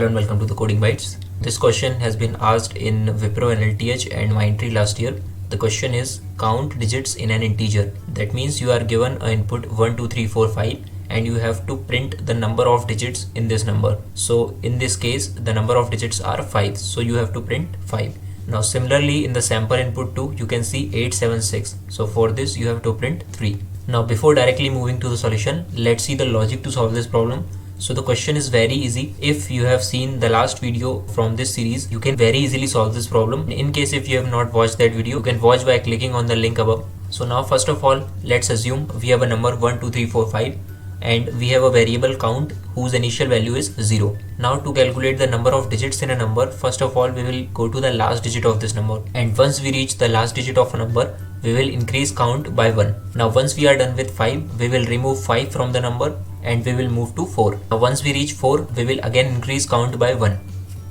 and welcome to the Coding Bytes. This question has been asked in Wipro NLTH and Mindtree last year. The question is count digits in an integer. That means you are given an input 1, 2, 3, 4, 5 and you have to print the number of digits in this number. So in this case the number of digits are 5. So you have to print 5. Now similarly in the sample input 2 you can see 876. So for this you have to print 3. Now before directly moving to the solution, let's see the logic to solve this problem. So the question is very easy. If you have seen the last video from this series, you can very easily solve this problem. In case if you have not watched that video, you can watch by clicking on the link above. So now first of all, let's assume we have a number 1, 2, 3, 4, 5 and we have a variable count whose initial value is 0. Now to calculate the number of digits in a number, first of all we will go to the last digit of this number, and once we reach the last digit of a number, we will increase count by 1. Now once we are done with 5, we will remove 5 from the number and we will move to 4. Now once we reach 4, we will again increase count by 1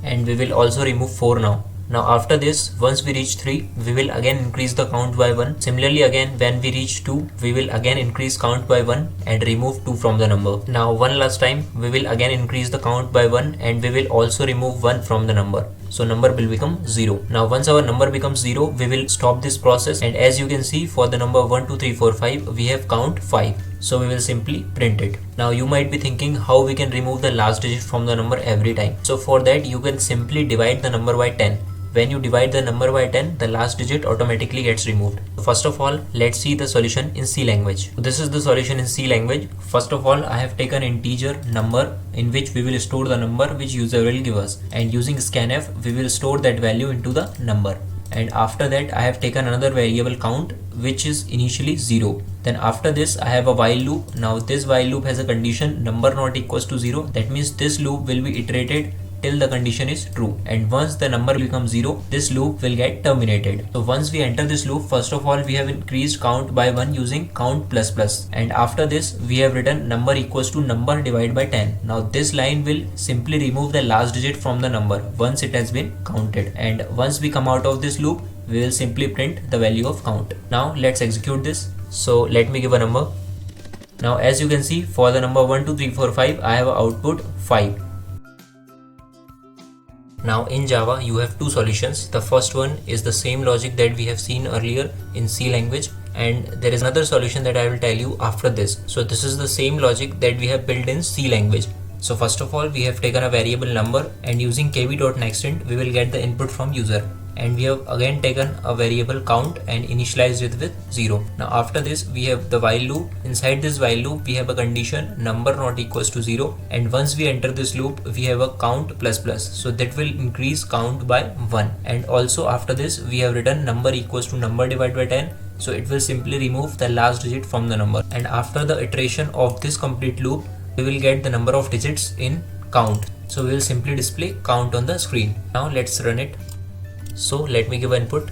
and we will also remove 4 now. Now after this, once we reach 3, we will again increase the count by 1. Similarly again when we reach 2, we will again increase count by 1 and remove 2 from the number. Now one last time, we will again increase the count by 1 and we will also remove 1 from the number. So number will become 0. Now once our number becomes 0, we will stop this process, and as you can see for the number 1, 2, 3, 4, 5, we have count 5. So we will simply print it. Now you might be thinking how we can remove the last digit from the number every time. So for that you can simply divide the number by 10. When you divide the number by 10, the last digit automatically gets removed. First of all, let's see the solution in C language. This is the solution in C language. First of all, I have taken integer number in which we will store the number which user will give us, and using scanf we will store that value into the number. And after that I have taken another variable count which is initially 0. Then after this I have a while loop. Now this while loop has a condition number not equals to 0. That means this loop will be iterated till the condition is true, and once the number becomes 0, this loop will get terminated. So once we enter this loop, first of all we have increased count by 1 using count plus plus, and after this we have written number equals to number divided by 10. Now this line will simply remove the last digit from the number once it has been counted, and once we come out of this loop we will simply print the value of count. Now let's execute this. So let me give a number. Now as you can see for the number 1, 2, 3, 4, 5 I have a output 5. Now in Java you have two solutions. The first one is the same logic that we have seen earlier in C language, and there is another solution that I will tell you after this. So this is the same logic that we have built in C language. So first of all we have taken a variable number, and using kb.nextInt we will get the input from user, and we have again taken a variable count and initialized it with 0. Now after this we have the while loop. Inside this while loop we have a condition number not equals to 0, and once we enter this loop we have a count plus plus, so that will increase count by 1. And also after this we have written number equals to number divided by 10, so it will simply remove the last digit from the number. And after the iteration of this complete loop we will get the number of digits in count, so we will simply display count on the screen. Now let's run it. So let me give input.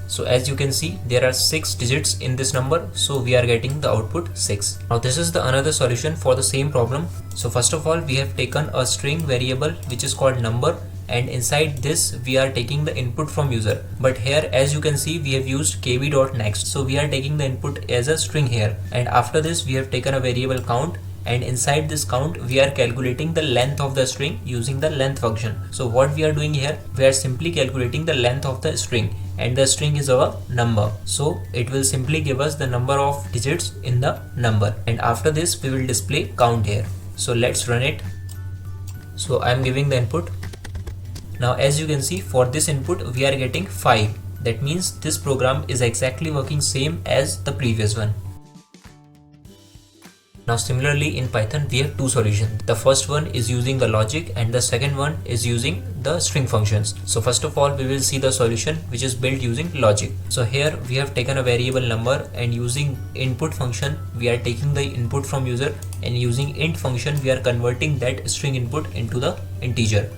So as you can see there are 6 digits in this number, so we are getting the output 6. Now this is the another solution for the same problem. So first of all we have taken a string variable which is called number, and inside this we are taking the input from user. But here as you can see we have used kb.next, so we are taking the input as a string here, and after this we have taken a variable count, and inside this count we are calculating the length of the string using the length function. So what we are doing here, we are simply calculating the length of the string, and the string is our number, so it will simply give us the number of digits in the number. And after this we will display count here. So let's run it. So I am giving the input. Now as you can see for this input we are getting 5. That means this program is exactly working same as the previous one. Now similarly in Python we have two solutions. The first one is using the logic, and the second one is using the string functions. So first of all we will see the solution which is built using logic. So here we have taken a variable number, and using input function we are taking the input from user, and using int function we are converting that string input into the integer.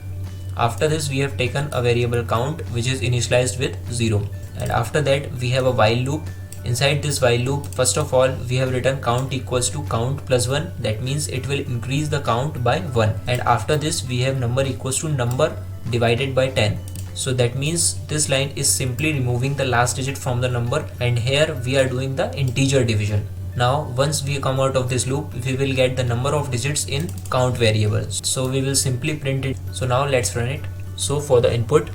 After this we have taken a variable count which is initialized with 0, and after that we have a while loop. Inside this while loop, first of all we have written count equals to count plus 1. That means it will increase the count by 1, and after this we have number equals to number divided by 10. So that means this line is simply removing the last digit from the number, and here we are doing the integer division. Now once we come out of this loop, we will get the number of digits in count variables. So we will simply print it. So now let's run it. So for the input,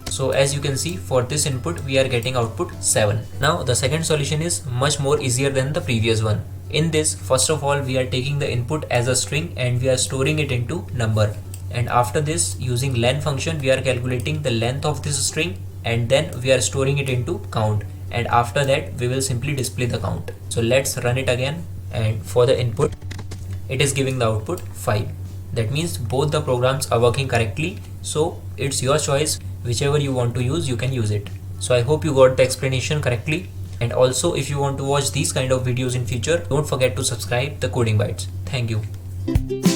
so as you can see, for this input we are getting output 7. Now the second solution is much more easier than the previous one. In this, first of all, we are taking the input as a string and we are storing it into number. And after this, using len function, we are calculating the length of this string and then we are storing it into count. And after that, we will simply display the count. So let's run it again. And for the input, it is giving the output 5. That means both the programs are working correctly. So it's your choice. Whichever you want to use, you can use it. So I hope you got the explanation correctly. And also, if you want to watch these kind of videos in future, don't forget to subscribe the Coding Bytes. Thank you.